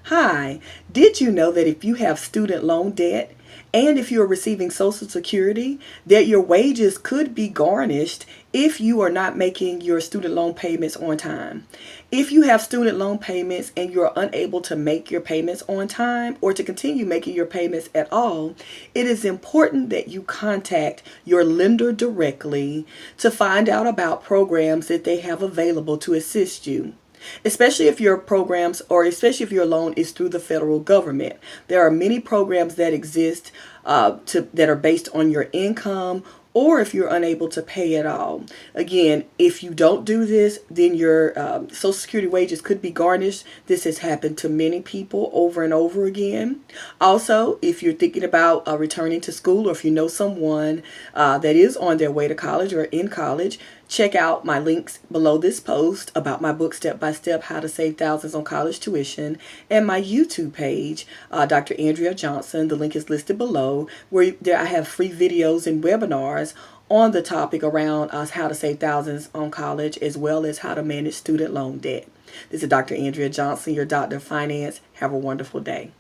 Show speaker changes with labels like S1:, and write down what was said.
S1: Hi, did you know that if you have student loan debt and if you're receiving Social Security, that your wages could be garnished if you are not making your student loan payments on time? If you have student loan payments and you're unable to make your payments on time or to continue making your payments at all, it is important that you contact your lender directly to find out about programs that they have available to assist you, especially if your programs or especially if your loan is through the federal government. There are many programs that exist that are based on your income or if you're unable to pay at all. Again, if you don't do this, then your Social Security wages could be garnished. This has happened to many people over and over again. Also, if you're thinking about returning to school, or if you know someone that is on their way to college or in college, check out my links below this post about my book, Step by Step, How to Save Thousands on College Tuition, and my YouTube page, Dr. Andrea Johnson. The link is listed below, where I have free videos and webinars on the topic around how to save thousands on college, as well as how to manage student loan debt. This is Dr. Andrea Johnson, your doctor of finance. Have a wonderful day.